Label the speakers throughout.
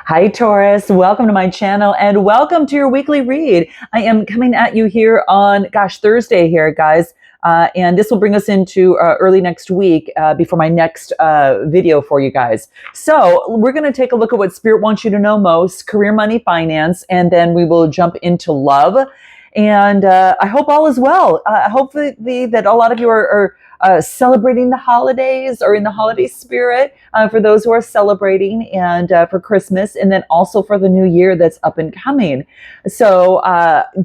Speaker 1: Hi, Taurus. Welcome to my channel and welcome to your weekly read. I am coming at you here on, Thursday here, guys. And this will bring us into early next week before my next video for you guys. So we're going to take a look at what Spirit wants you to know most, career, money, finance, and then we will jump into love. And I hope all is well. Hopefully that a lot of you are celebrating the holidays or in the holiday spirit for those who are celebrating and for Christmas and then also for the new year that's up and coming. So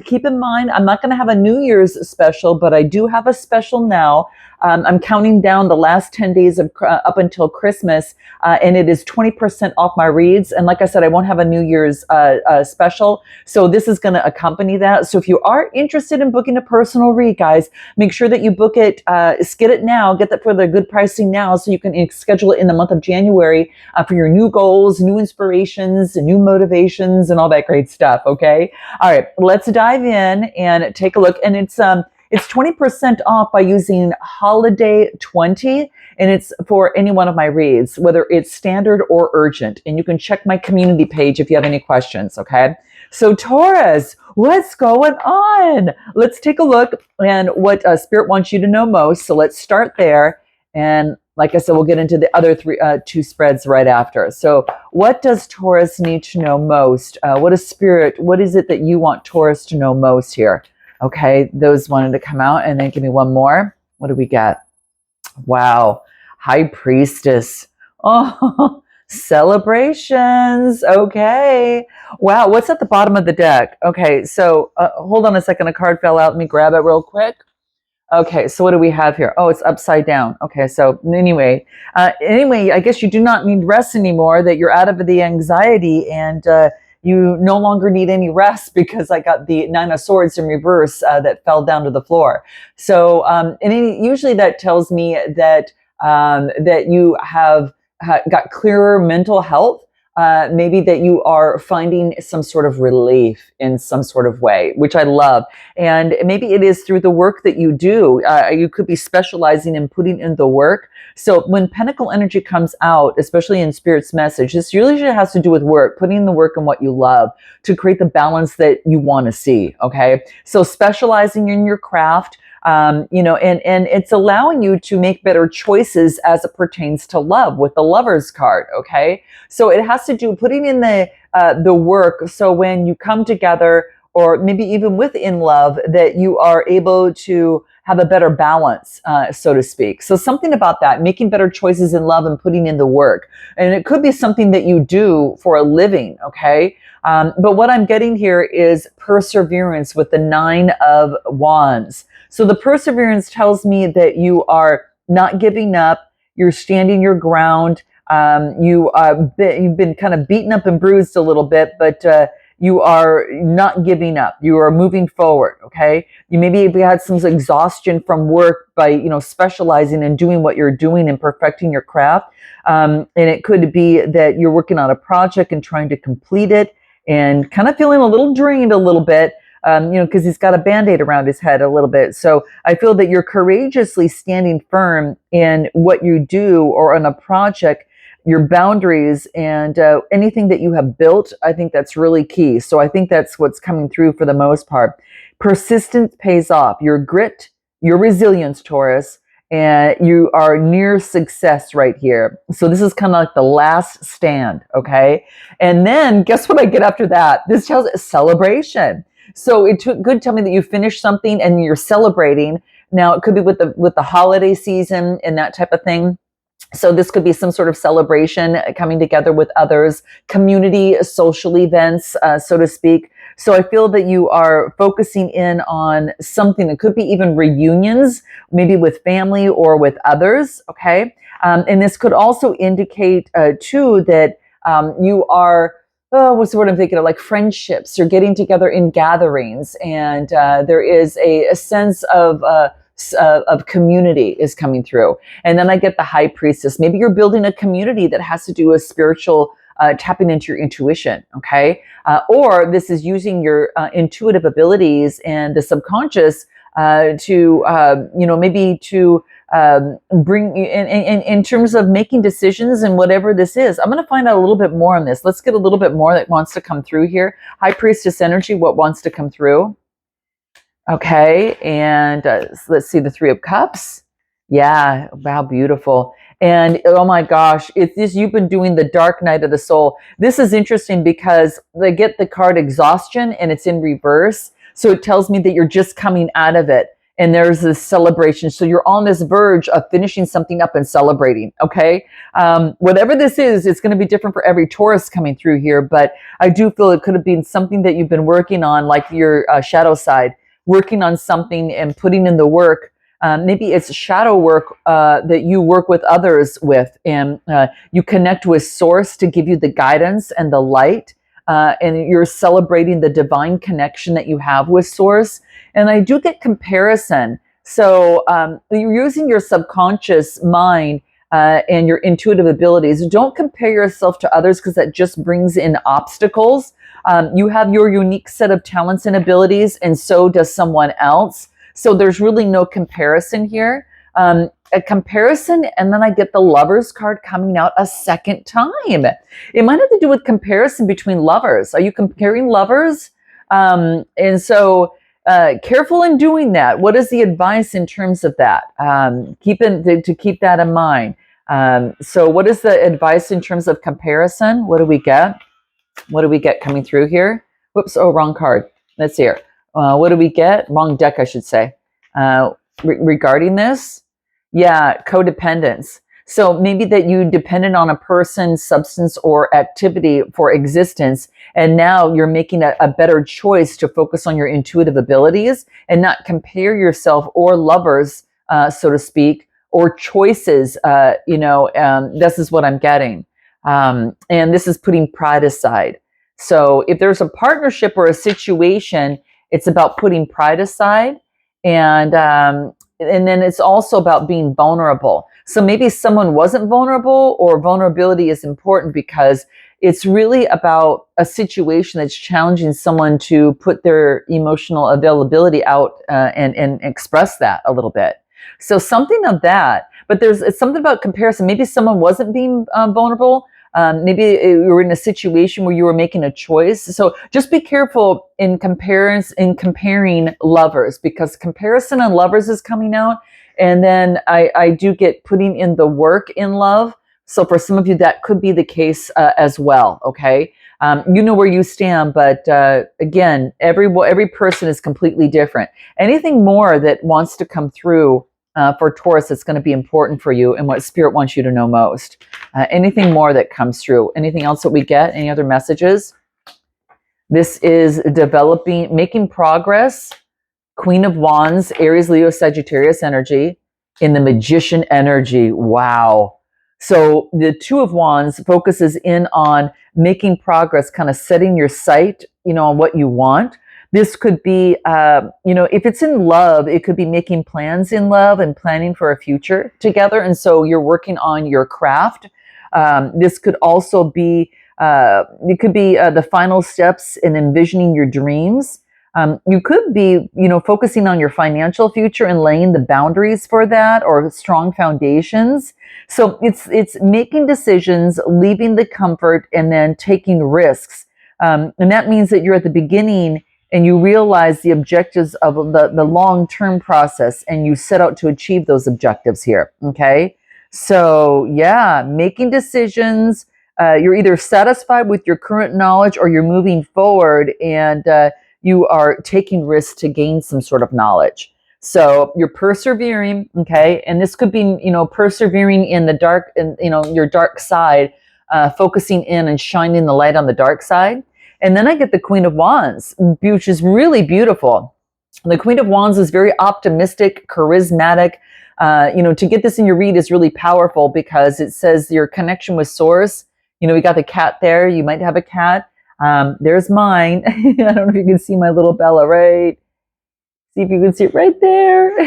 Speaker 1: keep in mind, I'm not going to have a New Year's special, but I do have a special now. I'm counting down the last 10 days of up until Christmas, and it is 20% off my reads. And like I said, I won't have a New Year's special. So this is going to accompany that. So if you are interested in booking a personal read, guys, make sure that you book it, get it now, get that for the good pricing now so you can schedule it in the month of January for your new goals, new inspirations, new motivations, and all that great stuff, okay? All right, let's dive in and take a look. And it's 20% off by using Holiday 20, and it's for any one of my reads, whether it's standard or urgent. And you can check my community page if you have any questions, okay? So Taurus, what's going on? Let's take a look and what Spirit wants you to know most. So let's start there. And like I said, we'll get into the other two spreads right after. So what does Taurus need to know most? What is Spirit? What is it that you want Taurus to know most here? Okay, those wanted to come out, and then give me one more. What do we got? Wow, High Priestess. Oh, celebrations. Okay. Wow, what's at the bottom of the deck? Okay, so hold on a second. A card fell out. Let me grab it real quick. Okay, so what do we have here? Oh, it's upside down. Okay, so anyway, I guess you do not need rest anymore, that you're out of the anxiety and you no longer need any rest because I got the Nine of Swords in reverse that fell down to the floor. So, usually that tells me that that you have got clearer mental health. Maybe that you are finding some sort of relief in some sort of way, which I love. And maybe it is through the work that you do. You could be specializing in putting in the work. So when Pentacle energy comes out, especially in Spirit's message, this usually has to do with work, putting in the work in what you love to create the balance that you want to see. Okay. So specializing in your craft, and it's allowing you to make better choices as it pertains to love with the Lover's card. Okay. So it has to do putting in the work. So when you come together, or maybe even within love, that you are able to have a better balance, so to speak. So something about that, making better choices in love and putting in the work. And it could be something that you do for a living, okay? But what I'm getting here is perseverance with the Nine of Wands. So the perseverance tells me that you are not giving up, you're standing your ground, you've been kind of beaten up and bruised a little bit, but you are not giving up. You are moving forward, okay? You maybe had some exhaustion from work by, specializing and doing what you're doing and perfecting your craft. And it could be that you're working on a project and trying to complete it and kind of feeling a little drained a little bit, because he's got a Band-Aid around his head a little bit. So I feel that you're courageously standing firm in what you do or on a project, your boundaries, and anything that you have built. I think that's really key. So I think that's what's coming through for the most part. Persistence pays off. Your grit, your resilience, Taurus, and you are near success right here. So this is kind of like the last stand, okay? And then guess what I get after that? This tells celebration. So it could tell me that you finished something and you're celebrating. Now it could be with the holiday season and that type of thing. So this could be some sort of celebration, coming together with others, community, social events, so to speak. So I feel that you are focusing in on something that could be even reunions, maybe with family or with others, okay? And this could also indicate, too, that you are, what's the word I'm thinking of, like friendships. You're getting together in gatherings, and there is a sense of community is coming through. And then I get the High Priestess. Maybe you're building a community that has to do with spiritual, tapping into your intuition, okay? Or this is using your intuitive abilities and the subconscious maybe to bring in terms of making decisions and whatever this is. I'm going to find out a little bit more on this. Let's get a little bit more that wants to come through here. High Priestess energy, what wants to come through? Okay, and let's see the Three of Cups. Yeah, wow, beautiful. And oh my gosh, it's this, you've been doing the Dark Night of the Soul. This is interesting because they get the card Exhaustion and it's in reverse. So it tells me that you're just coming out of it and there's this celebration. So you're on this verge of finishing something up and celebrating, okay? Whatever this is, it's going to be different for every Taurus coming through here, but I do feel it could have been something that you've been working on, like your shadow side, working on something and putting in the work. Maybe it's shadow work that you work with others with, and you connect with Source to give you the guidance and the light, and you're celebrating the divine connection that you have with Source. And I do get comparison. So you're using your subconscious mind and your intuitive abilities. Don't compare yourself to others because that just brings in obstacles. You have your unique set of talents and abilities, and so does someone else. So there's really no comparison here. A comparison, and then I get the Lovers card coming out a second time. It might have to do with comparison between lovers. Are you comparing lovers? And so careful in doing that. What is the advice in terms of that? To keep that in mind. So what is the advice in terms of comparison? What do we get? What do we get coming through here? Whoops, oh, wrong card. Let's see here. What do we get? Wrong deck, I should say. Regarding this, yeah, codependence. So maybe that you depended on a person, substance, or activity for existence, and now you're making a better choice to focus on your intuitive abilities and not compare yourself or lovers, so to speak, or choices. This is what I'm getting. And this is putting pride aside. So if there's a partnership or a situation, it's about putting pride aside, and then it's also about being vulnerable. So maybe someone wasn't vulnerable, or vulnerability is important because it's really about a situation that's challenging someone to put their emotional availability out and express that a little bit. So something of that. But it's something about comparison. Maybe someone wasn't being vulnerable. Maybe you were in a situation where you were making a choice. So just be careful in comparing lovers, because comparison on lovers is coming out. And then I do get putting in the work in love. So for some of you, that could be the case as well. Okay. You know where you stand, but again, every person is completely different. Anything more that wants to come through for Taurus that's going to be important for you and what Spirit wants you to know most. Anything more that comes through. Anything else that we get? Any other messages? This is developing, making progress. Queen of Wands, Aries, Leo, Sagittarius energy in the Magician energy. Wow. So the Two of Wands focuses in on making progress, kind of setting your sight, on what you want. This could be, if it's in love, it could be making plans in love and planning for a future together. And so you're working on your craft. This could also be, the final steps in envisioning your dreams. You could be, focusing on your financial future and laying the boundaries for that, or strong foundations. So it's making decisions, leaving the comfort, and then taking risks. And that means that you're at the beginning and you realize the objectives of the long-term process, and you set out to achieve those objectives here, okay? So yeah, making decisions, you're either satisfied with your current knowledge or you're moving forward and you are taking risks to gain some sort of knowledge. So you're persevering, okay? And this could be, persevering in the dark, and your dark side, focusing in and shining the light on the dark side. And then I get the Queen of Wands, which is really beautiful. The Queen of Wands is very optimistic, charismatic. To get this in your read is really powerful because it says your connection with Source. We got the cat there. You might have a cat. There's mine. I don't know if you can see my little Bella, right? See if you can see it right there.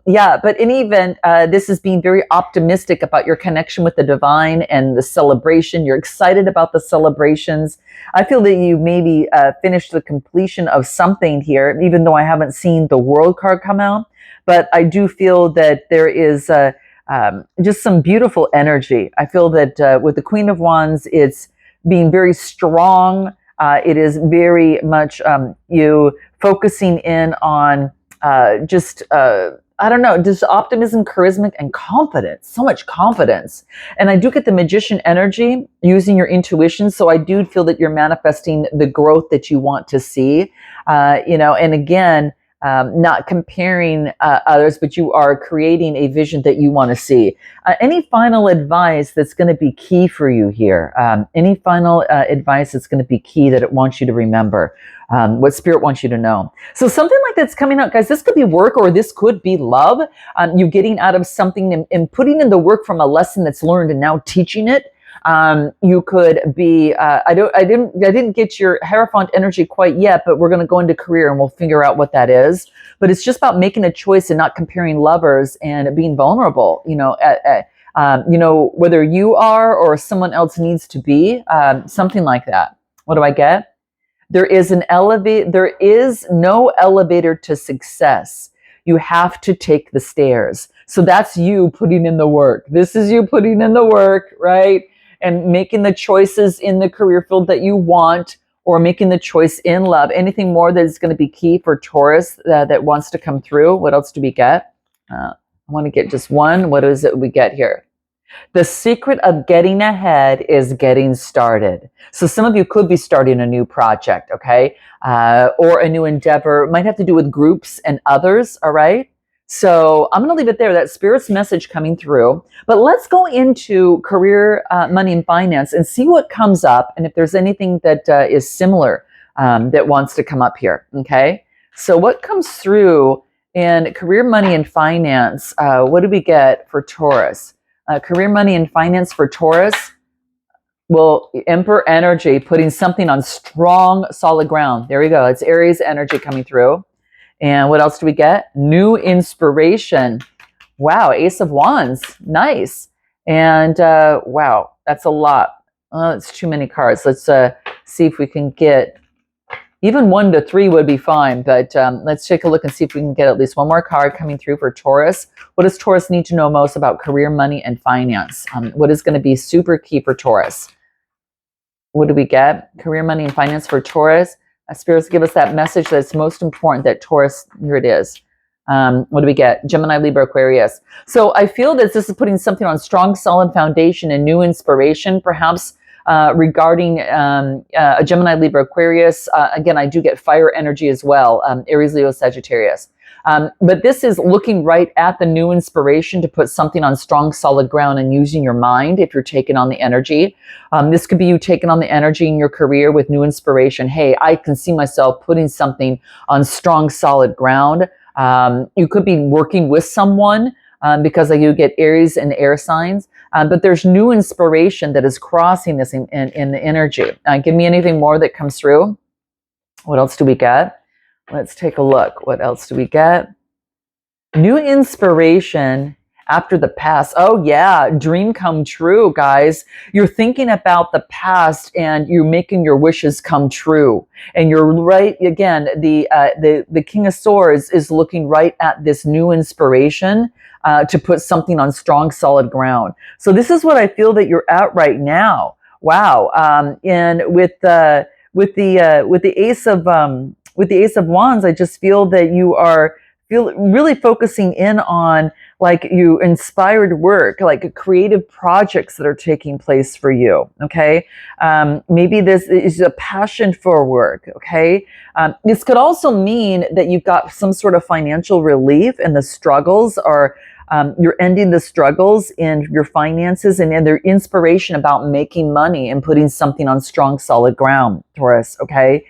Speaker 1: Yeah, but in any event, this is being very optimistic about your connection with the divine and the celebration. You're excited about the celebrations. I feel that you maybe finished the completion of something here, even though I haven't seen the world card come out. But I do feel that there is just some beautiful energy. I feel that with the Queen of Wands, it's being very strong. It is very much you focusing in on I don't know, just optimism, charisma, and confidence. So much confidence. And I do get the magician energy using your intuition. So I do feel that you're manifesting the growth that you want to see. And again, not comparing others, but you are creating a vision that you want to see. Any final advice that's going to be key for you here? Any final advice that's going to be key that it wants you to remember? What Spirit wants you to know. So something like that's coming out, guys. This could be work or this could be love. You getting out of something and putting in the work from a lesson that's learned and now teaching it. You could be, I didn't get your Hierophant energy quite yet, but we're going to go into career and we'll figure out what that is. But it's just about making a choice and not comparing lovers and being vulnerable, whether you are or someone else needs to be, something like that. What do I get? There is no elevator to success. You have to take the stairs. So that's you putting in the work. This is you putting in the work, right? And making the choices in the career field that you want, or making the choice in love. Anything more that is going to be key for Taurus that wants to come through? What else do we get? I want to get just one. What is it we get here? The secret of getting ahead is getting started. So some of you could be starting a new project, okay? Or a new endeavor. It might have to do with groups and others, all right? So I'm going to leave it there. That Spirit's message coming through. But let's go into career, money, and finance and see what comes up and if there's anything that is similar that wants to come up here, okay? So what comes through in career, money, and finance? What do we get for Taurus? Career, money, and finance for Taurus. Well, Emperor energy, putting something on strong, solid ground. There we go. It's Aries energy coming through. And what else do we get? New inspiration. Wow, Ace of Wands. Nice. And wow, that's a lot. It's too many cards. Let's see if we can get, even 1 to 3 would be fine, but let's take a look and see if we can get at least one more card coming through for Taurus. What does Taurus need to know most about career, money, and finance? What is going to be super key for Taurus? What do we get? Career, money, and finance for Taurus. Spirits give us that message that's most important, that Taurus, here it is. What do we get? Gemini, Libra, Aquarius. So I feel that this is putting something on strong, solid foundation and new inspiration, perhaps regarding a Gemini, Libra, Aquarius. Again, I do get fire energy as well, Aries, Leo, Sagittarius. But this is looking right at the new inspiration to put something on strong, solid ground and using your mind if you're taking on the energy. This could be you taking on the energy in your career with new inspiration. Hey, I can see myself putting something on strong, solid ground. You could be working with someone because you get Aries and air signs. But there's new inspiration that is crossing this in the energy. Give me anything more that comes through. What else do we get? Let's take a look. What else do we get? New inspiration after the past. Oh yeah, dream come true, guys. You're thinking about the past and you're making your wishes come true. And you're right, again, the King of Swords is looking right at this new inspiration to put something on strong, solid ground. So this is what I feel that you're at right now. Wow. And with the Ace of Wands, I just feel that you are really focusing in on like you inspired work, like creative projects that are taking place for you. Okay. Maybe this is a passion for work. Okay. This could also mean that you've got some sort of financial relief and the struggles are, you're ending the struggles in your finances and their inspiration about making money and putting something on strong, solid ground, Taurus. Okay.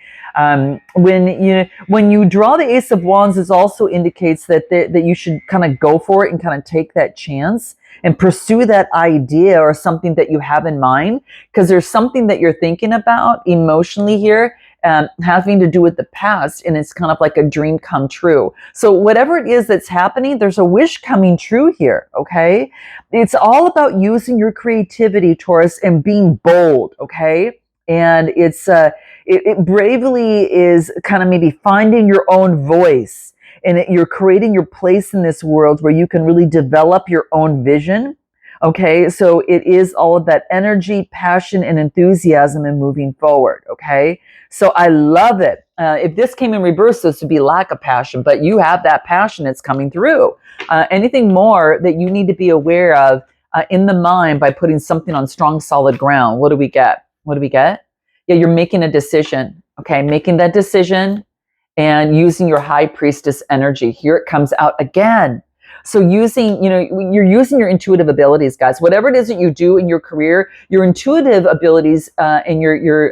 Speaker 1: When you draw the Ace of Wands, it also indicates that you should kind of go for it and kind of take that chance and pursue that idea or something that you have in mind, because there's something that you're thinking about emotionally here, having to do with the past, and it's kind of like a dream come true. So whatever it is that's happening, there's a wish coming true here, okay? It's all about using your creativity, Taurus, and being bold, okay? And it bravely is kind of maybe finding your own voice, and you're creating your place in this world where you can really develop your own vision. Okay, so it is all of that energy, passion, and enthusiasm in moving forward. Okay, so I love it. If this came in reverse, this would be lack of passion, but you have that passion, it's coming through. Anything more that you need to be aware of in the mind by putting something on strong, solid ground? What do we get? What do we get? Yeah, you're making a decision. Okay, making that decision and using your high priestess energy. Here it comes out again. So using, you're using your intuitive abilities, guys. Whatever it is that you do in your career, your intuitive abilities and your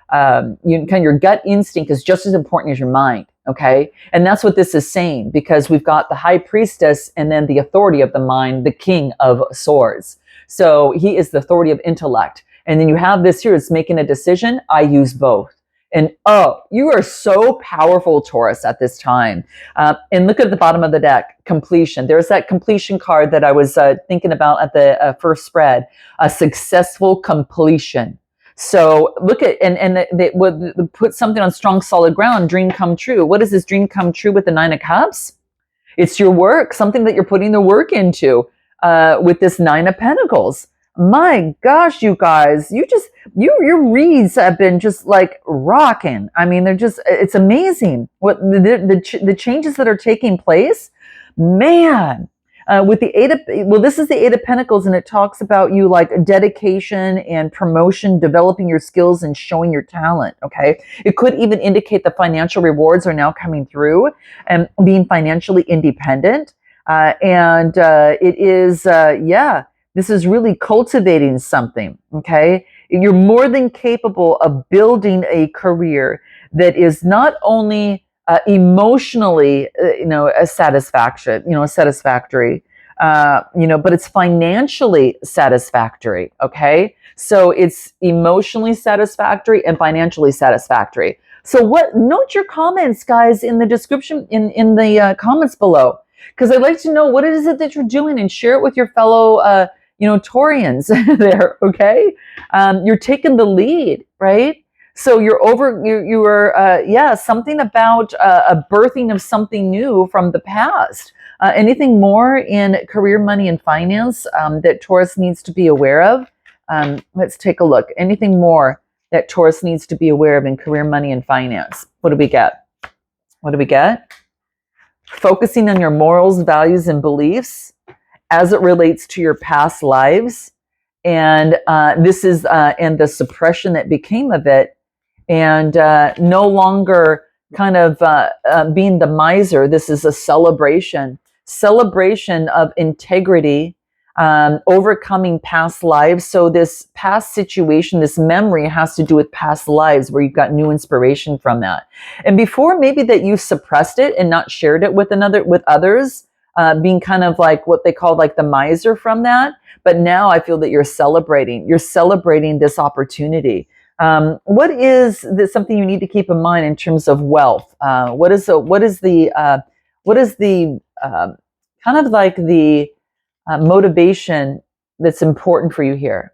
Speaker 1: gut instinct is just as important as your mind. Okay, and that's what this is saying, because we've got the high priestess and then the authority of the mind, the king of swords. So he is the authority of intellect, and then you have this here. It's making a decision. I use both. And oh, you are so powerful, Taurus, at this time. And look at the bottom of the deck, completion. There's that completion card that I was thinking about at the first spread, a successful completion. So look at, and they would put something on strong, solid ground, dream come true. What is this dream come true with the Nine of Cups? It's your work, something that you're putting the work into with this Nine of Pentacles. My gosh, you guys, your reads have been just like rocking. I mean, it's amazing what the changes that are taking place. Man, with the this is the Eight of Pentacles, and it talks about you like dedication and promotion, developing your skills and showing your talent. Okay. It could even indicate the financial rewards are now coming through and being financially independent. It is, this is really cultivating something, okay? You're more than capable of building a career that is not only emotionally, satisfactory, but it's financially satisfactory, okay? So it's emotionally satisfactory and financially satisfactory. So note your comments, guys, in the description, in the comments below, because I'd like to know what it is that you're doing, and share it with your fellow Taurians there, okay? You're taking the lead, right? So you were something about a birthing of something new from the past. Anything more in career, money, and finance that Taurus needs to be aware of? Let's take a look. Anything more that Taurus needs to be aware of in career, money, and finance? What do we get? What do we get? Focusing on your morals, values, and beliefs as it relates to your past lives, and this is and the suppression that became of it, and no longer kind of being the miser. This is a celebration of integrity, overcoming past lives. So this past situation, this memory, has to do with past lives where you've got new inspiration from that. And before, maybe that you suppressed it and not shared it with others. Being kind of like what they call like the miser from that. But now I feel that you're celebrating this opportunity. What is something you need to keep in mind in terms of wealth? What is the kind of like the motivation that's important for you here?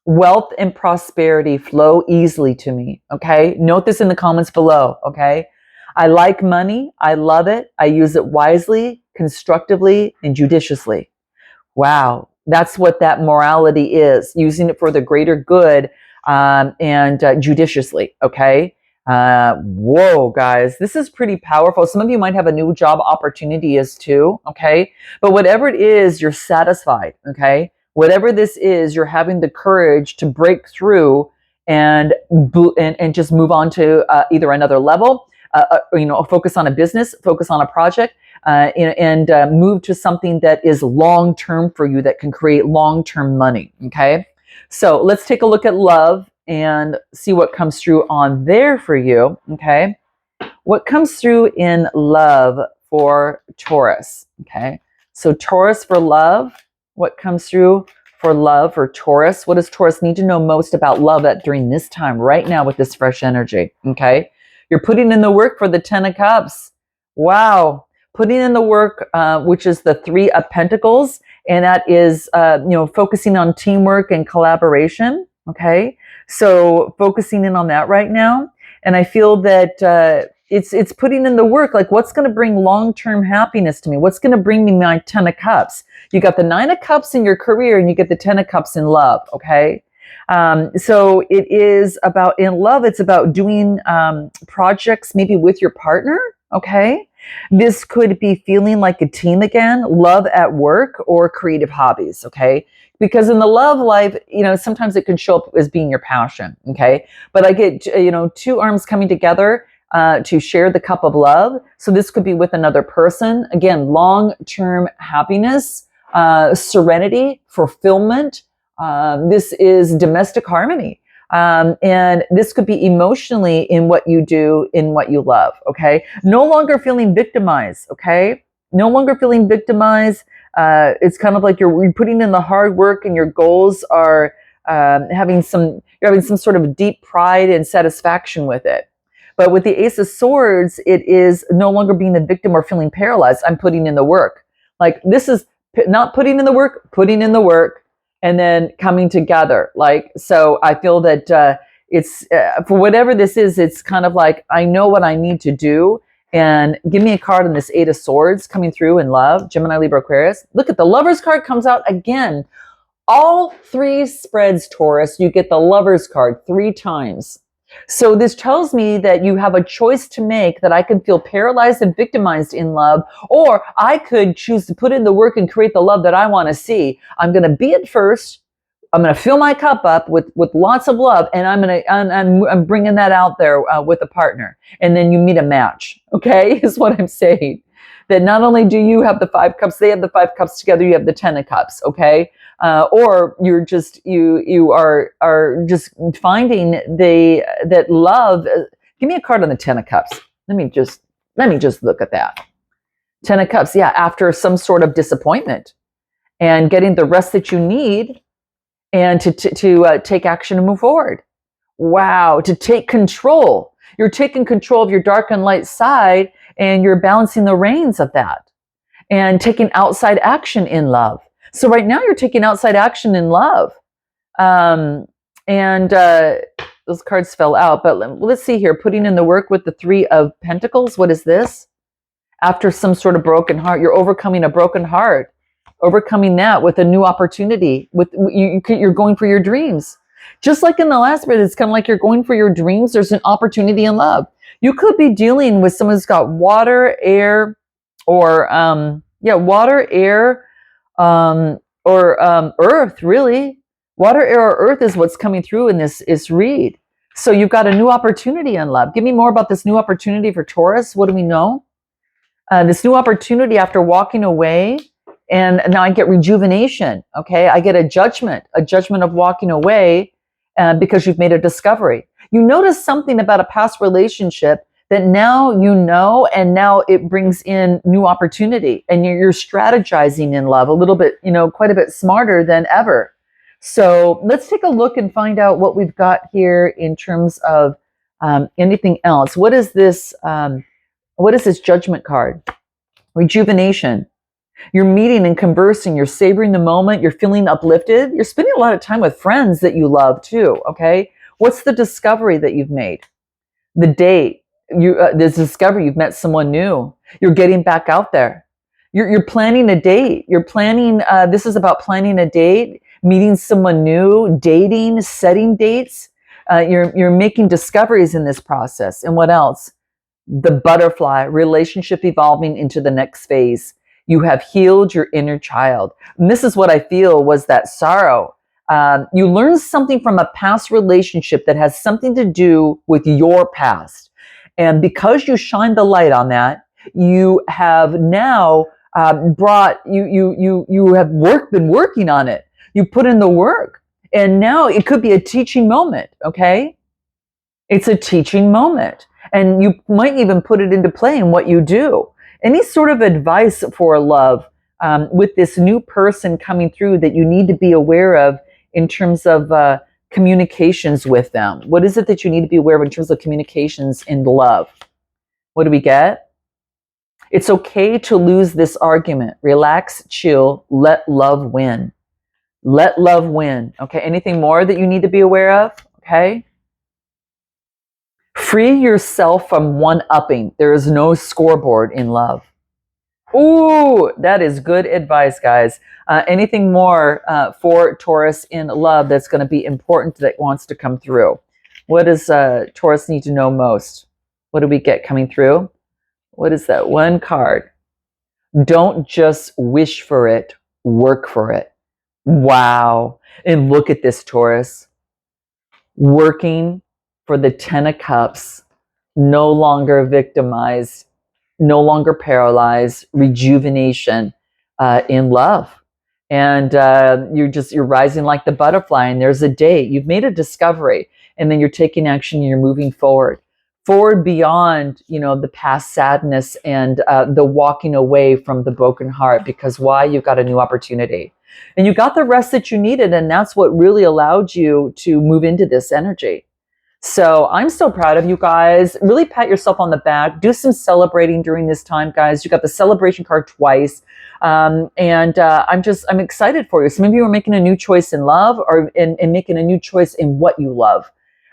Speaker 1: Wealth and prosperity flow easily to me. Okay. Note this in the comments below. Okay. I like money. I love it. I use it wisely, constructively, and judiciously. Wow. That's what that morality is, using it for the greater good and judiciously. Okay. Whoa, guys, this is pretty powerful. Some of you might have a new job opportunity as too. Okay. But whatever it is, you're satisfied. Okay. Whatever this is, you're having the courage to break through and just move on to either another level. Focus on a business, focus on a project, and move to something that is long-term for you, that can create long-term money, okay? So let's take a look at love and see what comes through on there for you, okay? What comes through in love for Taurus, okay? So Taurus for love, what comes through for love for Taurus. What does Taurus need to know most about love at during this time, right now, with this fresh energy? Okay. You're putting in the work for the 10 of Cups. Wow. Putting in the work, which is the 3 of Pentacles. And that is, focusing on teamwork and collaboration. Okay. So focusing in on that right now. And I feel that it's putting in the work. Like, what's going to bring long-term happiness to me? What's going to bring me my 10 of Cups? You got the 9 of Cups in your career, and you get the 10 of Cups in love. Okay. So it is about, in love, it's about doing projects maybe with your partner. Okay. This could be feeling like a team again, love at work, or creative hobbies. Okay. Because in the love life, sometimes it can show up as being your passion. Okay. But I get, 2 arms coming together to share the cup of love. So this could be with another person. Again, long-term happiness, serenity, fulfillment. This is domestic harmony. And this could be emotionally in what you do, in what you love. Okay. No longer feeling victimized. Okay. No longer feeling victimized. It's kind of like you're putting in the hard work, and your goals are you're having some sort of deep pride and satisfaction with it. But with the Ace of Swords, it is no longer being the victim or feeling paralyzed. I'm putting in the work. Like, this is not putting in the work, putting in the work, and then coming together. Like, so I feel that it's for whatever this is, it's kind of like, I know what I need to do. And give me a card on this 8 of Swords coming through in love, Gemini, Libra, Aquarius. Look at the Lover's card comes out again. All 3 spreads, Taurus, you get the Lover's card 3 times. So this tells me that you have a choice to make, that I can feel paralyzed and victimized in love, or I could choose to put in the work and create the love that I want to see. I'm going to be it first. I'm going to fill my cup up with lots of love, and I'm bringing that out there with a partner. And then you meet a match. Okay, is what I'm saying. That not only do you have the 5 cups, they have the 5 cups together. You have the 10 of Cups. Okay, or you're just you are just finding that love. Give me a card on the 10 of Cups. Let me just look at that. 10 of Cups. Yeah, after some sort of disappointment, and getting the rest that you need, and to take action and move forward. Wow, to take control. You're taking control of your dark and light side, and you're balancing the reins of that, and taking outside action in love. So right now you're taking outside action in love. And those cards fell out, but let's see here. Putting in the work with the 3 of Pentacles. What is this? After some sort of broken heart, you're overcoming a broken heart. Overcoming that with a new opportunity. You're going for your dreams. Just like in the last bit, it's kind of like you're going for your dreams. There's an opportunity in love. You could be dealing with someone who's got water, air, or water, air, or earth. Really, water, air, or earth is what's coming through in this read. So you've got a new opportunity in love. Give me more about this new opportunity for Taurus. What do we know? This new opportunity after walking away. And now I get rejuvenation. Okay, I get a judgment of walking away because you've made a discovery. You notice something about a past relationship that now you know, and now it brings in new opportunity, and you're strategizing in love a little bit, quite a bit smarter than ever. So let's take a look and find out what we've got here in terms of anything else. What is this? What is this Judgment card? Rejuvenation. You're meeting and conversing. You're savoring the moment. You're feeling uplifted. You're spending a lot of time with friends that you love too. Okay. What's the discovery that you've made? The date. This discovery, you've met someone new. You're getting back out there. You're planning a date. You're planning. This is about planning a date, meeting someone new, dating, setting dates. You're making discoveries in this process. And what else? The butterfly, relationship evolving into the next phase. You have healed your inner child. And this is what I feel was that sorrow. You learn something from a past relationship that has something to do with your past. And because you shine the light on that, you have now you have been working on it. You put in the work. And now it could be a teaching moment, okay? It's a teaching moment. And you might even put it into play in what you do. Any sort of advice for love with this new person coming through that you need to be aware of in terms of communications with them. What is it that you need to be aware of in terms of communications in love? What do we get? It's okay to lose this argument. Relax, chill, let love win. Let love win. Okay, anything more that you need to be aware of? Okay. Free yourself from one-upping. There is no scoreboard in love. Ooh, that is good advice, guys. Anything more for Taurus in love that's going to be important that wants to come through? What does Taurus need to know most? What do we get coming through? What is that one card? Don't just wish for it, work for it. Wow. And look at this, Taurus. Working for the 10 of Cups, no longer victimized, no longer paralyzed, rejuvenation in love. And you're rising like the butterfly, and there's a date. You've made a discovery, and then you're taking action and you're moving forward beyond, the past sadness and the walking away from the broken heart. Because why? You've got a new opportunity, and you got the rest that you needed, and that's what really allowed you to move into this energy. So I'm so proud of you guys. Really pat yourself on the back. Do some celebrating during this time, guys. You got the celebration card twice. I'm excited for you. Some of you are making a new choice in love, or in making a new choice in what you love,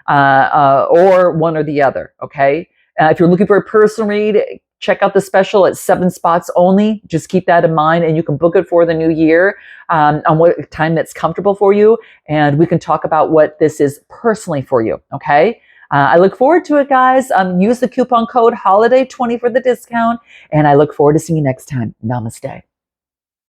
Speaker 1: or one or the other. Okay. If you're looking for a personal read, check out the special at 7 spots only. Just keep that in mind, and you can book it for the new year on what time that's comfortable for you. And we can talk about what this is personally for you. Okay. I look forward to it, guys. Use the coupon code HOLIDAY20 for the discount. And I look forward to seeing you next time. Namaste.